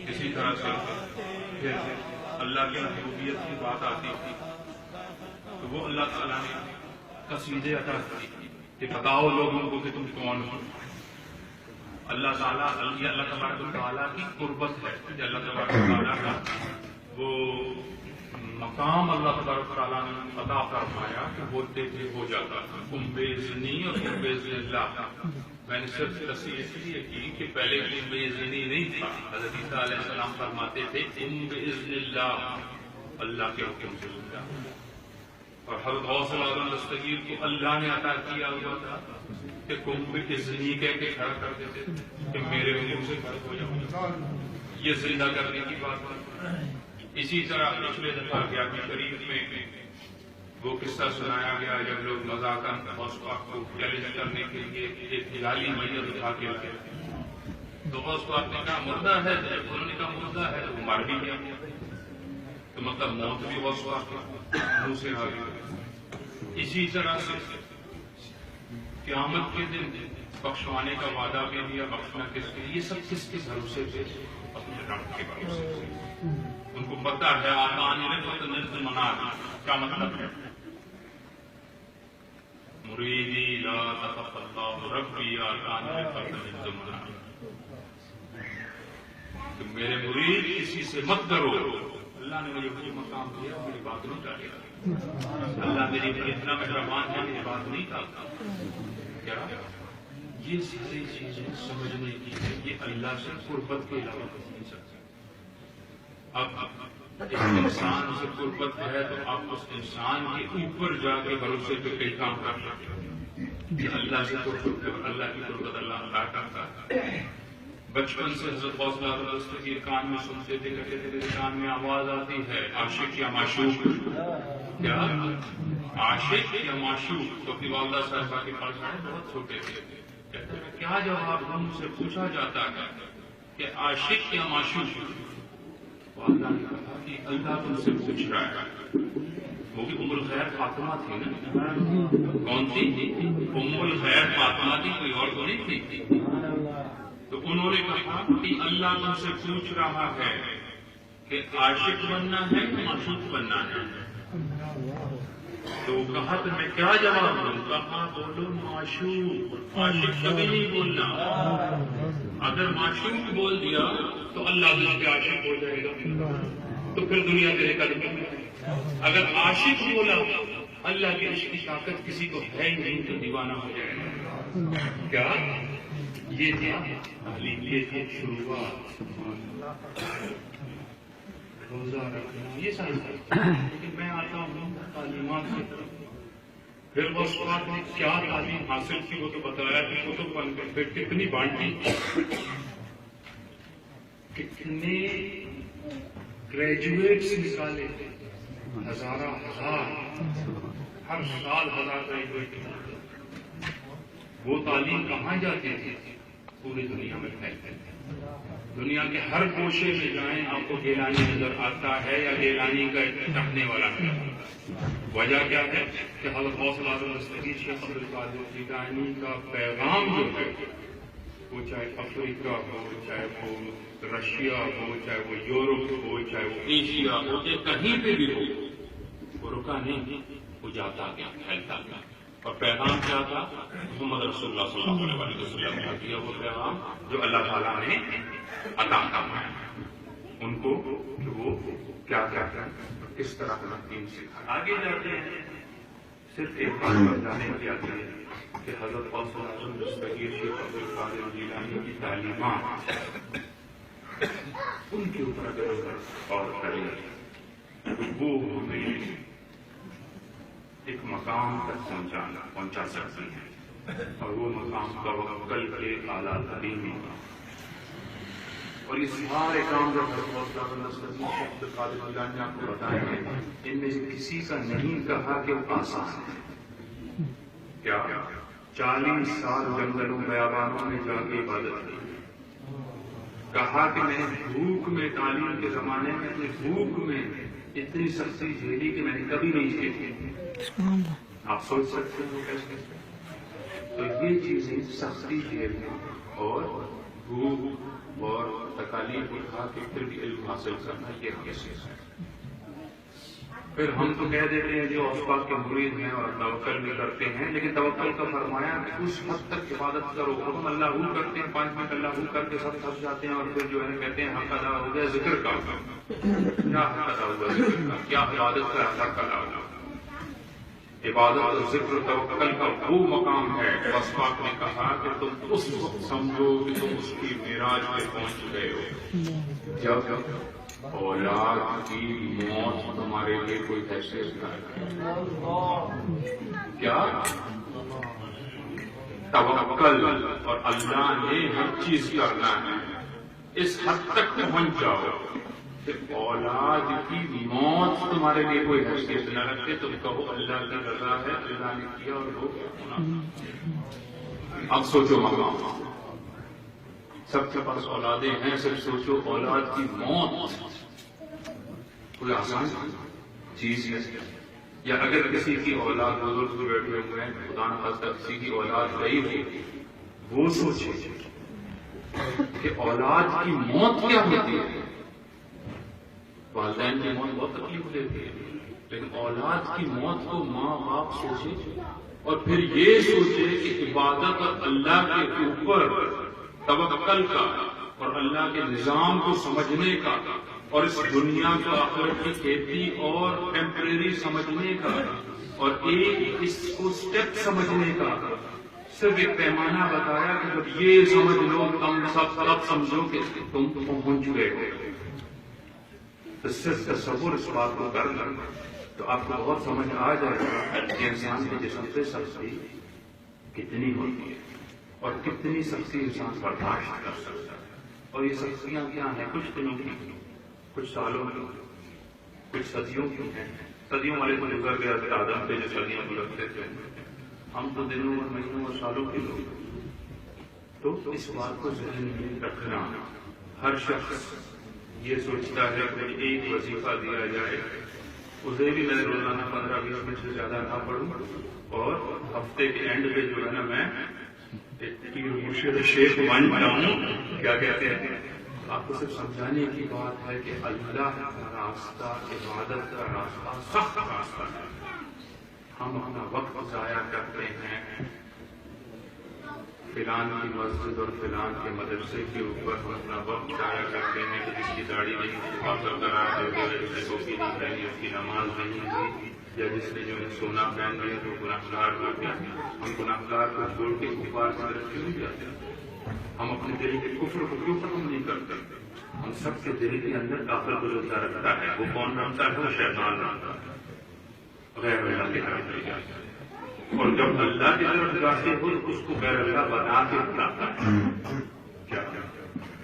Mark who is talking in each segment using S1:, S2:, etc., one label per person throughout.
S1: اسی طرح سے پھر اللہ کی ربوبیت کی بات آتی تھی تو وہ اللہ تعالیٰ نے قصیدے عطا کی کہ بتاؤ لوگوں کو کہ تم کون ہو. اللہ تعالیٰ اللہ تبارک و تعالیٰ کی قربت ہے کہ اللہ تبارک و تعالیٰ کا وہ مقام اللہ تبارک و تعالیٰ نے عطا فرمایا کہ ہوتے تھے ہو جاتا تھا. کم بیزنی اور کم بیزن اللہ. میں نے صرف تصحیح اس لیے کی کہ پہلے کم بیزنی نہیں تھا. حضرت عیسیٰ علیہ السلام فرماتے تھے کم باذن اللہ, اللہ کے حکم سے ہو جاتا. اور حضرت غوث الاعظم دستگیر کو اللہ نے عطا کیا ہوا تھا کہ کم باذنی کہہ کے کھڑا کر دیتے کہ میرے حکم سے کھڑا ہو جاؤ. یہ زندہ کرنے کی بات ہے. اسی طرح پچھلے دفعہ گیارہویں شریف میں وہ قصہ سنایا گیا جب لوگ مذاقاً غوث پاک کو چیلنج کرنے کے لیے ایک ہلالی میت اٹھا کے رکھے تو غوث پاک نے کہا مردہ ہے, جب انہوں نے کہا مردہ ہے تو وہ مار بھی گیا. تو مطلب موت بھی غوث پاک کے منہ سے آ گئی. اسی طرح سے قیامت کے دن بخشوانے کا وعدہ بھی دیا. بخشنا کس کے, یہ سب کس کے بھروسے سے, اپنے رب کے بھروسے سے. ان کو پتا ہے آتانی نے تو نرد منا کیا مطلب ہے. مریدی لا تتقلّہ ربی آتانی نے تو نرد منا کہ میرے مرید کسی سے مت ڈرو. اللہ نے مجھے کوئی مقام دیا, میری بات نہیں ٹالے. اللہ میری پر اتنا مہربان ہے, میری بات نہیں ٹالتا. کیا یہ ساری چیزیں سمجھنے کی ہے. یہ اللہ سے قربت کے علاوہ کچھ نہیں سکتے. اب اس انسان سے قربت ہے تو آپ اس انسان کے اوپر جا کے بھروسے پہ کئی کام کر سکتے ہیں. یہ اللہ سے قربت, اللہ کی قربت اللہ عطا کرتا ہے. بچپن سے حضرت غوث الاعظم دستگیر کان میں سنتے تھے, کہتے تھے میرے کان میں آواز آتی ہے عاشق یا معشوق. کیا عاشق یا معشوق؟ تو اپنی والدہ صاحبہ کے پاس آئے, بہت چھوٹے تھے. کہتے ہیں کیا جواب ہم سے پوچھا جاتا ہے کہ عاشق یا معشوق؟ والدہ نے کہا کہ اللہ تم سے پوچھ رہا ہے. وہ بھی ام الخیر فاطمہ تھی نا. کون تھی؟ ام الخیر فاطمہ تھی, کوئی اور تو نہیں تھی. تو انہوں نے کہا کہ اللہ تم سے پوچھ رہا ہے کہ عاشق بننا ہے کہ معشوق بننا ہے. تو کہا تو میں کیا جواب دوں؟ کہا بولو معشوق, عاشق کبھی نہیں بولنا. اگر معشوق بول دیا تو اللہ تم کے عاشق ہو جائے گا, تو پھر دنیا تیرے قدم میں. اگر عاشق بولا اللہ کے عشق کی طاقت کسی کو ہے ہی نہیں تو دیوانہ ہو جائے گا. کیا یہ تعلیم, یہ تھی شروعات. روزہ رکھنا یہ ساری لیکن میں آتا ہوں تعلیمات کی طرف. پھر وہ اس بات نے کیا تعلیم حاصل کی وہ تو بتایا کہ کتب بن گئے, پھر کتنی بانٹی, کتنے گریجویٹس نکالے, ہزارہ ہزار, ہر سال ہزار گریجویٹ. وہ تعلیم کہاں جاتی تھی؟ پوری دنیا میں پھیلتے تھے. دنیا کے ہر گوشے میں جائیں آپ کو گیلانی نظر آتا ہے یا گیلانی کا چاہنے والا نظر آتا ہے. وجہ کیا ہے کہ حضرت غوث الاعظم دستگیر شیخ عبد القادر جیلانی کا پیغام جو ہے وہ چاہے افریقہ ہو, چاہے وہ رشیا ہو, چاہے وہ یورپ ہو, چاہے وہ ایشیا ہو, چاہے کہیں پہ بھی ہو, وہ رکا نہیں, وہ جاتا گیا, پھیلتا گیا. اور پیغام کیا تھا؟ محمد رسول اللہ صلی اللہ علیہ وسلم نے دیا وہ پیغام جو اللہ تعالیٰ نے عطا فرمایا ان کو کہ وہ کیا کیا کس طرح دین سکھا. آگے جاتے ہیں صرف ایک بات پر جانے والی آتی ہے کہ حضرت غوث الاعظم دستگیر شیخ عبد القادر جیلانی کی تعلیمات ان کے اوپر اگر اور کریں تو وہ ہمیں ایک مقام تک پہنچا سکتی ہے, اور وہ مقام توکل کے اعلیٰ ترین مقام. اور یہ سارے کام جو شیخ عبد القادر جیلانی آپ کو بتائیں گے, ان میں سے کسی کا نہیں کہا کہ وہ آسان ہے. کیا 40 سال جنگلوں بیابانوں میں جا کے عبادت کی. کہا کہ میں نے بھوک میں, تعلیم کے زمانے میں اپنے بھوک میں اتنی سختی جھیلی کہ میں نے کبھی نہیں کی. آپ سوچ سکتے ہیں کیسے تو یہ چیزیں سختی جھیلنا اور بھوک اور تکالیف اٹھا کے پھر بھی علم حاصل کرنا، یہ حیثیت ہے۔ پھر ہم تو کہہ دیتے ہیں جو اوصاف کے مرید ہیں اور توکل بھی کرتے ہیں، لیکن توکل کا فرمایا کہ اس حد تک عبادت کرو۔ ہم اللہ ہو کرتے ہیں، 5 منٹ اللہ ہو کر کے سب تھک جاتے ہیں، اور پھر جو ہے کہتے ہیں حق ادا ہو گیا ذکر کا۔ کیا حق ادا ہوا ذکر کا؟ کیا عبادت کا حق ادا ہوا؟ عبادت اور ذکر و توکل کا وہ مقام ہے، بس پاک نے کہا کہ تم اس وقت سمجھو کہ تم اس کی معراج پہ پہنچ گئے ہو، جب اولاد کی موت تمہارے لیے کوئی حیثیت نہ ہے۔ کیا توکل اور اللہ نے ہر چیز کرنا ہے، اس حد تک پہنچ جاؤ کہ اولاد کی موت تمہارے لیے کوئی حیثیت نہ رکھے، تم کہو اللہ کی رضا ہے، اللہ نے کیا اور ہو گیا۔ اب سوچو مقام، سب کے پاس اولادیں ہیں، صرف سوچو اولاد کی موت کوئی آسان چیز ہے؟ یا اگر کسی کی اولاد بزرگ بھی بیٹھے ہوئے ہیں، خدا نخواستہ کسی کی اولاد گئی ہو، وہ سوچے کہ اولاد کی موت کیا ہوتی ہے۔ والدین کی موت بہت تکلیف دیتی ہے، لیکن اولاد کی موت کو ماں باپ سوچے اور پھر یہ سوچے کہ عبادت اور اللہ کے اوپر توکل کا اور اللہ کے نظام کو سمجھنے کا اور اس دنیا کو آخرت کی کھیتی اور ٹیمپریری سمجھنے کا اور ایک اس کو سٹیپ سمجھنے کا صرف ایک پیمانہ بتایا کہ جب یہ سمجھ لو تم سب سمجھو کہ تم پہنچ گئے ہو۔ تو صرف تصور اس بات کو کر لیں تو آپ کو بہت سمجھ آ جائے گا کہ انسان کے جسم سے سختی کتنی ہوتی ہے اور کتنی سختی انسان برداشت کر سکتا ہے۔ اور یہ سختیاں کیا ہیں؟ کچھ دنوں کی، کچھ سالوں کی، کچھ صدیوں کی ہیں۔ صدیوں والے کو گزر گیا کہ آدم پہ جو صدیوں کو رکھتے تھے، ہم تو دنوں اور مہینوں اور سالوں کے لوگ۔ تو اس بات کو ذہن میں رکھنا، ہر شخص یہ سوچتا ہے کہ ایک وظیفہ دیا جائے، اسے بھی میں روزانہ 15-20 منٹ سے زیادہ نہ پڑھوں اور ہفتے کے اینڈ پہ جو ہے نا میں مرشد شیخ بن جاؤں۔ کیا کہتے ہیں؟ آپ کو صرف سمجھانے کی بات ہے کہ اللہ کا راستہ، عبادت کا راستہ سخت راستہ ہے۔ ہم اپنا وقت ضائع کرتے ہیں فلان کی مسجد اور فلان کے مدرسے کے اوپر، ہم اپنا وقت ضائع کرتے ہیں کہ جس کی داڑھی نہیں حفاظت کرا ہے، جس نے ٹوپی نہیں پہنی اس کی نماز نہیں ہوئی، یا جس نے جو ہے سونا پہن لیا تو گناہگار ہو گیا۔ ہم گناہگار کو چھوڑ کے کفار کی طرف کیوں نہیں جاتے؟ ہم اپنے دل کے کفر کو کیوں ختم نہیں کرتے؟ ہم سب کے دل کے اندر کافر کو زندہ رکھتا ہے۔ وہ کون رکھتا ہے؟ وہ شیطان رکھتا ہے، غیر اللہ کے طرف لے جاتا ہے۔ اور جب اللہ کی طرف جاتے ہو تو اس کو غیر اللہ بنا کے بتاتا ہے۔ کیا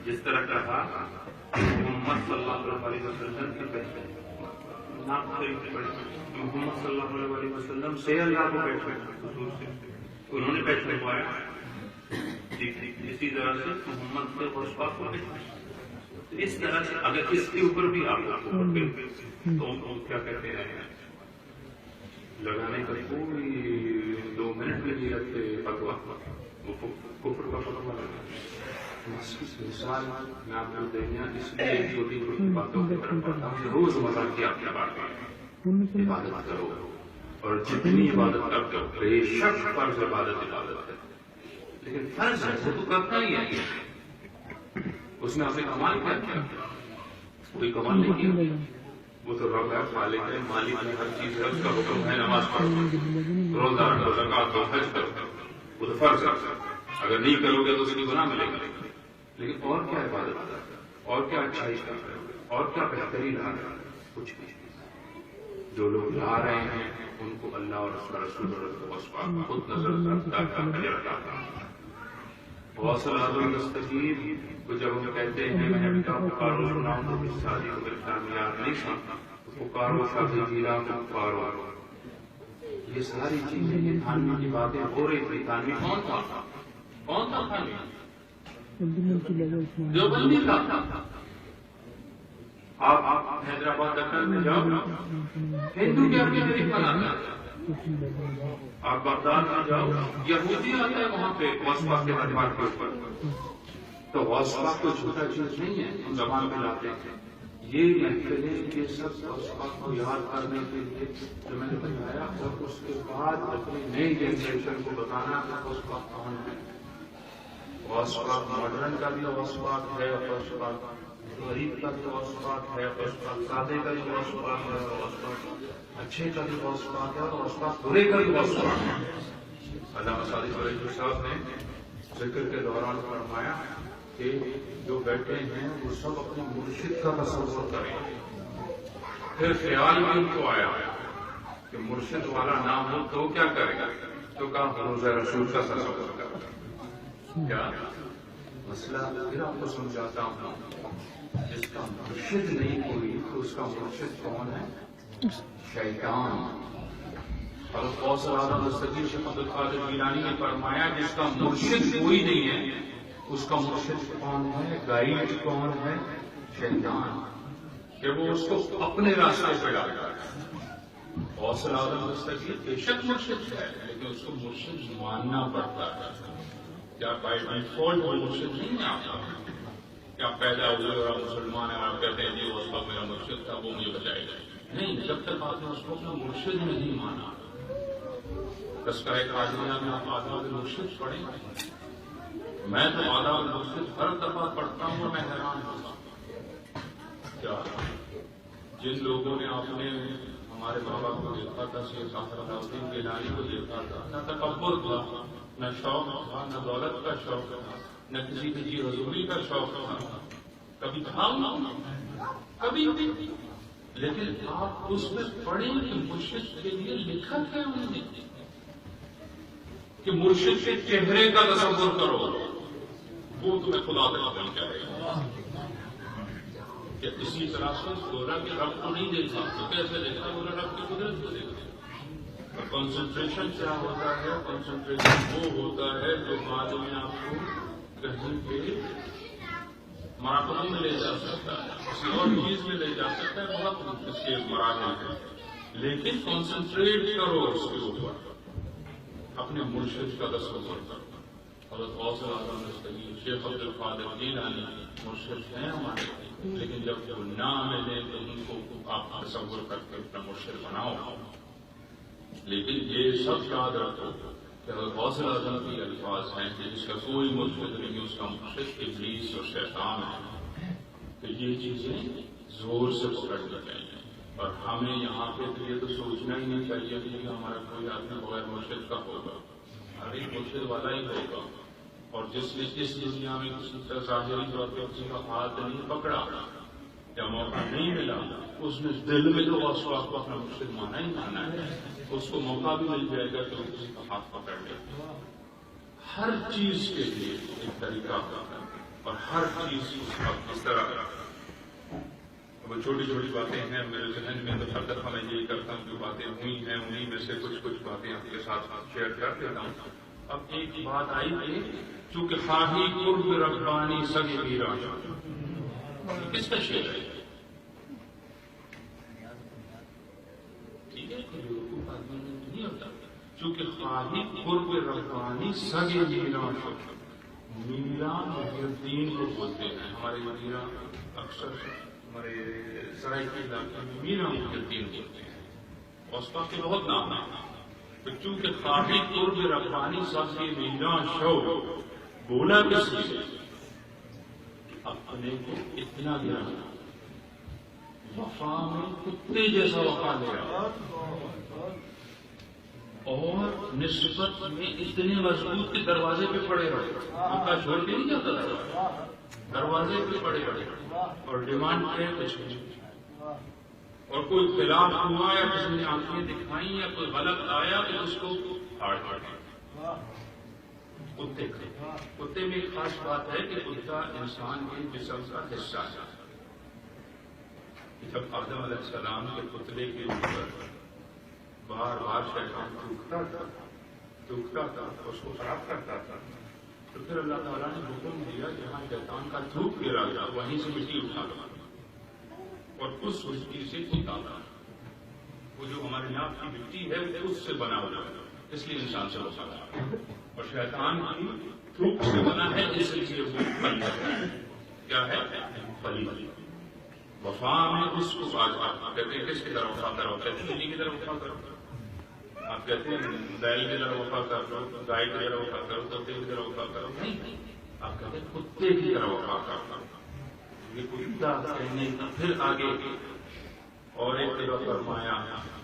S1: جس طرح کہا محمد صلی اللہ علیہ وسلم کی پہچان، محمد صلی اللہ علیہ وسلم سے اللہ کو پہچان، انہوں نے پہچان پایا۔ اسی طرح سے محمد سے خوشبا کو پہچان، اس طرح سے اگر اس کے اوپر بھی آپ تو کیا کہتے ہیں، لگانے کا کوئی 2 منٹ میں نہیں لگتے فتوا، وہ کفر کا فتوا لگا۔ مثال میں آپ کو دینا، اس لیے چھوٹی چھوٹی باتوں کی طرف پڑھتا ہوں۔ روز مرہ کی آپ کی بات عبادت کرو، اور جتنی عبادت کرتے ہو بے شک فرض عبادت ہے، لیکن فرض ہے وہ تو کرتا ہی ہے، اس میں آپ نے کمال کیا کیا؟ کوئی کمال نہیں کیا۔ وہ تو رب ہے، خالق ہے، مالک ہے، ہر چیز ہے، اس کا حکم ہے نماز پڑھو، روزہ رکھو، زکات دو، حج کرو، وہ تو فرض ہے۔ اگر نہیں کرو گے تو اس کی گناہ ملے گا۔ لیکن اور کیا عبادت ہے، اور کیا اچھائی کا ہے، اور کیا بہترین لا رہے ہیں؟ کچھ نہیں۔ جو لوگ لا رہے ہیں ان کو اللہ اور اس کا رسول اور خود نظر رکھتا ہے۔ غوث اعظم دستگیر کو جب ہم کہتے ہیں میں نے کہا پکارو سناؤں تو اس شادی کو میرے کامیاب نہیں تھا، پکارو شادی جیلا کو پکارو، یہ ساری چیزیں یہ تھانوی کی باتیں ہو رہی تھی۔ تھانوی کون تھا؟ کون تھا تھانوی؟ جو بندی تھا۔ آپ حیدرآباد دکن میں جاؤ، ہندو کیا اپنی طریق بناتا ہے، آپ بغداد میں جاؤ، یہودی آتا ہے وہاں پہ غوث پاک کے دربار کے اوپر، تو غوث پاک کوئی چھوٹا چیز نہیں ہے، ہم زبان پہ لاتے ہیں. یہ محفلیں یہ سب غوث پاک کو یاد کرنے کے لیے جو میں نے بتایا، اور اس کے بعد اپنی نئی جنریشن کو بتانا کہ غوث پاک کون ہے. غوث پاک ماڈرن کا بھی غوث پاک ہے، غوث پاک غریب کا بھی غوث پاک ہے، غوث پاک سادے کا بھی غوث پاک ہے، غوث پاک اچھے کا بھی غوث پاک ہے، اور غوث پاک برے کا بھی غوث پاک ہے. علامہ صادق علیہ صاحب نے ذکر کے دوران فرمایا کہ جو بیٹھے ہیں وہ سب اپنے مرشد کا تصور کریں. پھر خیال بھی ان کو آیا کہ مرشد والا نام ہو تو کیا کرے گا، تو کہا روزہ رسول کا تصور کرے. کیا مسئلہ پھر آپ کو سمجھاتا ہوں، جس کا مرشد نہیں کوئی تو اس کا مرشد کون ہے؟ شیطان. اور غوث اعظم دستگیر شیخ عبد القادر جیلانی نے فرمایا جس کا مرشد کوئی نہیں ہے اس کا مرشد کون ہے، گائیڈ کون ہے؟ شیطان. کہ وہ اس کو اپنے راستے پہ ڈالتا ہے. غوث اعظم دستگیر بے شک مرشد ہے، لیکن اس کو مرشد ماننا پڑتا ہے. کیا بائی ڈیفالٹ وہ مرشد نہیں ہے آپ کا؟ کیا پیدا ہوئے اور آپ مسلمان ہیں اور آپ کہتے ہیں جی غوث پاک میرا مرشد تھا وہ مجھے بچائے گا؟ نہیں، جب تک آپ نے اس کو اپنا مرشد نہیں مانا. تذکرہ قادریہ میں آپ آداب المرشد پڑھیں. میں تو آداب المرشد ہر دفعہ پڑھتا ہوں اور میں حیران ہوتا ہوں. کیا جن لوگوں نے آپ نے ہمارے بابا کو دیکھا تھا، شیخ صاحب الدین گیلانی کو دیکھا تھا، نہ تکبر تھا، نہ شوق تھا، نہ دولت کا شوق تھا، نہ کسی کی حضوری کا شوق تھا، کبھی تھا کبھی. لیکن آپ اس میں پڑھیں کہ مرشد کے لیے لکھا ہے انہوں نے کہ مرشد کے چہرے کا تصور کرو، وہ تمہیں خدا تک نہیں کرے گا. کہ اسی طرح سے گورا کے رب کو نہیں دیکھا تو کیسے دیکھا؟ گورا رب کی قدرت کو دیکھا. اور کنسنٹریشن کیا ہوتا ہے؟ کنسنٹریشن وہ ہوتا ہے جو بعد میں آپ کو کہیں پہ مراقبہ میں لے جا سکتا ہے، کسی اور چیز میں لے جا سکتا ہے. بہت اس کے مراحل ہیں، لیکن کنسنٹریٹ کرو اس کے اوپر، اپنے مرشد کا تصور کرو. حضرت غوث اعظم دستگیر شیخ عبد القادر جیلانی مرشد ہیں ہمارے، لیکن جب وہ نہ ملے تو ان کو آپ تصور کر کے اپنا مرشد بناؤ. لیکن یہ سب یاد رکھو کہ حضرت غوث اعظم کی الفاظ ہیں کہ جس کا کوئی مرشد نہیں، اس کا مرشد ابلیس اور شیطان ہے. تو یہ چیزیں زور سے پکڑنی چاہیے. اور ہمیں یہاں پہ تو یہ تو سوچنا ہی نہیں چاہیے کہ ہمارا کوئی آدمی بغیر مرشد کا ہوگا. ہر ایک مرشد والا ہی ہوگا. اور جس نے اس دنیا میں کسی طرح ظاہری طور پہ کسی کا ہاتھ نہیں پکڑا یا موقع نہیں ملا، اس نے دل میں تو غوث پاک کو اپنا مرشد مانا ہی مانا ہے. اس کو موقع بھی مل جائے گا کہ وہ کسی کا ہاتھ پکڑ لے. ہر چیز کے لیے ایک طریقہ ہوتا ہے اور ہر چیز اس طرح. وہ چھوٹی چھوٹی باتیں ہیں میرے ذہن میں، تو ہر دفعہ میں یہی کرتا ہوں جو باتیں ہوئی ہیں انہیں میں سے کچھ باتیں آپ کے ساتھ شیئر کر دیتا ہوں. اب ایک بات آئی کہ چونکہ خواہی قرب ربانی سگ میرا، کس کا شعر ہے؟ ٹھیک ہے، نہیں ہوتا. چونکہ خواہی قرب ربانی سگ میرا، میرا محی الدین کو بولتے ہیں ہمارے میرا، اکثر ہمارے سرائے کے علاقے میں میرا محی الدین بولتے ہیں. غوث پاک کے بہت نام ہے. چونکہ خواہی قرب ربانی سگ میرا شو، بولا کس لیے؟ اپنے کو اتنا گرانا، وفا میں کتے جیسا وفا لیا، اور نسبت میں اتنے مضبوط کے دروازے پہ پڑے رہے. مکہ چھوڑ کے نہیں جاتا تھا، دروازے پہ پڑے رہے اور ڈیمانڈ کرے کچھ نہیں. اور کوئی خلاف ہوا یا کسی نے آنکھیں دکھائیں یا کوئی غلط آیا تو اس کو ہاڑ دیا. کتے میں ایک خاص بات ہے کہ کتا انسان کے جسم کا حصہ ہے. جب آدم علیہ السلام کے پتلے کے اوپر بار بار شیطان تھوکتا تھا، اس کو خراب کرتا تھا، تو پھر اللہ تعالیٰ نے حکم دیا جہاں شیطان کا تھوک گرا گیا وہیں سے مٹی اٹھا لو اور اس مٹی سے اتارا. وہ جو ہمارے ناک کی مٹی ہے وہ اس سے بنا ہوا ہے، اس لیے انسان سے وفا کرتا ہے، اور شیطان کی تھوک سے بنا ہے، اس لیے وہ پھل کرتا ہے۔ کیا ہے؟ پھلی۔ وفا میں اس کو آج آپ کہتے ہیں کس کی طرح وفا کرو؟ کہتے ہیں بلی کی طرح وفا کرو؟ آپ کہتے ہیں بیل کی طرح وفا کرو، گائے کی طرح وفا کرو، کتے کی طرح وفا کرو؟ نہیں، آپ کہتے ہیں کتے کی طرح وفا کرو۔ یہ کتا کہنے کا پھر آگے اور ایک جگہ فرمایا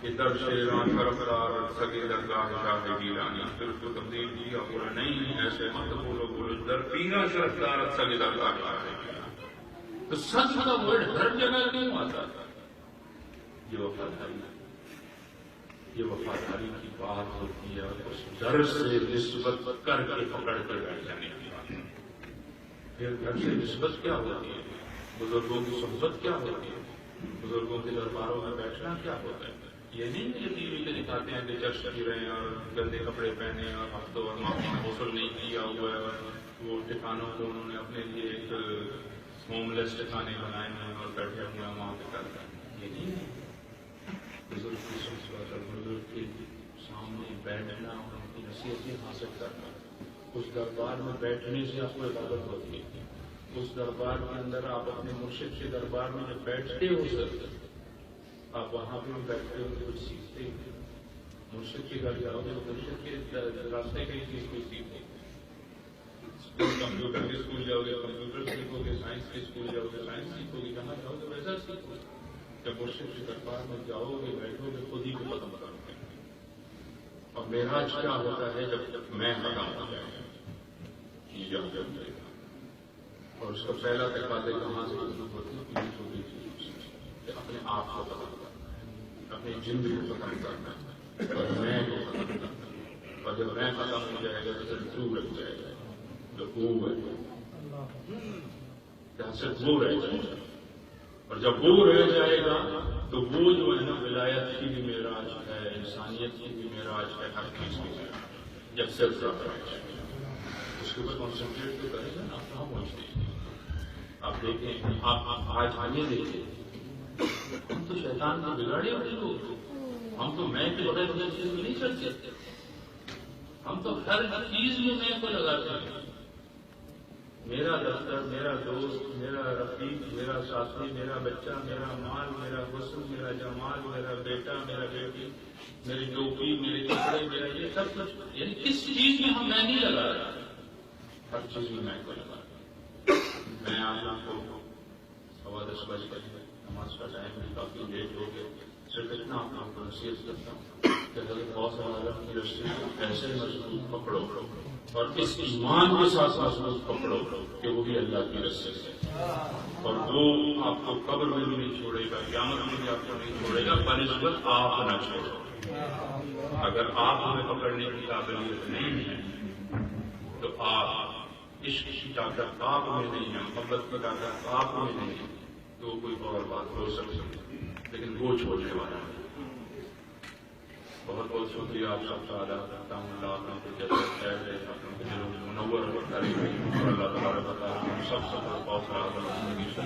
S1: کہ در شیران طرفدار سگے درگاہ شاہ گیلانی، پھر اس کو تبدیل کیا، بولا نہیں ایسے مت بولو، بولو در پینا شرفدار سگے درگاہ شاہ گیلانی۔ تو سچ کا ورڈ ہر جگہ کیوں آتا ہے؟ یہ وفاداری، یہ وفاداری کی بات ہوتی ہے، اس در سے نسبت کر کے پکڑ کر بیٹھ جانے کی بات ہے۔ پھر گھر سے نسبت کیا ہوتی ہے؟ بزرگوں کی صحبت کیا ہوتی ہے؟ بزرگوں کے درباروں میں بیٹھنا کیا ہوتا ہے؟ یہ نہیں کہ ٹی وی پہ دکھاتے ہیں کہ چرچ کی رہے ہیں اور گندے کپڑے پہنے اور ہفتوں اور ماہوں میں غسل نہیں کیا ہوا ہے، اور وہ ٹھکانوں کو انہوں نے اپنے لیے ایک ہوم لیس ٹھکانے بنائے ہیں اور بیٹھے ہوئے ہیں وہاں پہ کرتا ہے۔ یہ نہیں ہے بزرگ کی صحبت اور بزرگ کے سامنے بیٹھنا اور ان کی نصیحتیں حاصل کرنا۔ اس دربار میں بیٹھنے سے آپ کو عبادت ہوتی ہے، اس دربار کے اندر آپ اپنے مرشد کے دربار میں جب بیٹھتے ہو سر، آپ وہاں پہ بیٹھتے ہو کچھ سیکھتے ہیں۔ مرشد کے گھر جاؤ گے تو مرشد کے راستے کئی چیز کوئی سیکھتے ہیں۔ کمپیوٹر کے اسکول جاؤ گے کمپیوٹر سیکھو گے، سائنس کے اسکول جاؤ گے سائنس سیکھو گے، جہاں جاؤ گے ویسا سیکھو گے۔ جب مرشد کے دربار میں جاؤ گے بیٹھو گے خود ہی کو ختم کرو گے۔ اور معراج کیا ہوتا ہے؟ جب میں ختم ہو جائے گا اور اس کا پہلا تقاضا کہاں سے شروع ہوتی ہے؟ چھوٹی چیز، اپنے آپ کو ختم کرنا، اپنی زندگی کو ختم کرنا، اور میں کو ختم کرنا۔ اور جب میں ختم ہو جائے گا تو پھر تو رہ جائے گا، جو وہ ہے صرف وہ رہ جائے گا۔ اور جب وہ رہ جائے گا تو وہ جو ہے نا ولایت کی بھی معراج ہے، انسانیت کی بھی معراج ہے، ہر چیز کی معراج۔ جب صرف اس کے اوپر کانسنٹریٹ تو کرے گا نا، آپ کہاں پہنچتے ہیں؟ آپ دیکھیں، آپ آج آگے دیکھیں، ہم تو شیطان کو بگاڑے ہوئے لوگ، ہم تو میں کے بغیر بغیر چیز کو نہیں چلتے، ہم تو ہر چیز میں میں کو لگاتے ہیں۔ میرا دفتر، میرا دوست، میرا رفیق، میرا ساتھی، میرا بچہ، میرا مال، میرا حسن، میرا جمال، میرا بیٹا، میرا بیٹی، میری ٹوپی، میرے کپڑے، میرا یہ سب کچھ، یعنی کس چیز میں ہم میں نہیں لگا رہا، ہر چیز میں میں کو لگا رہا۔ میں آپ کو 10:15 بجے نماز کا ٹائم بھی کافی لیٹ ہو گیا، صرف اتنا آپ کو نصیحت کرتا ہوں کہ حضرت غوث اعظم کی رسی ایسے مضبوط پکڑو اور اس ایمان کے ساتھ مضبوط پکڑو کہ وہ بھی اللہ کی رسی ہے، اور وہ آپ کو قبر میں بھی نہیں چھوڑے گا، قیامت میں بھی آپ کو نہیں چھوڑے گا، بنسبت آپ نہ چھوڑو۔ اگر آپ ہمیں پکڑنے کی قابلیت نہیں ہے تو آپ عشق کی طاقت آپ میں نہیں ہے، محبت کی طاقت آپ میں نہیں ہے، تو کوئی اور بات ہو سکتی ہے، لیکن وہ چھوڑنے والا ہے۔ بہت بہت شکریہ آپ سب کا ادا کرتا ہوں۔ اللہ آپ کو جیسے خیر دے، آپ کو دلوں میں منور کرے، اور اللہ تعالیٰ بتا ہم سب بہت بہت زیادہ زندگی سے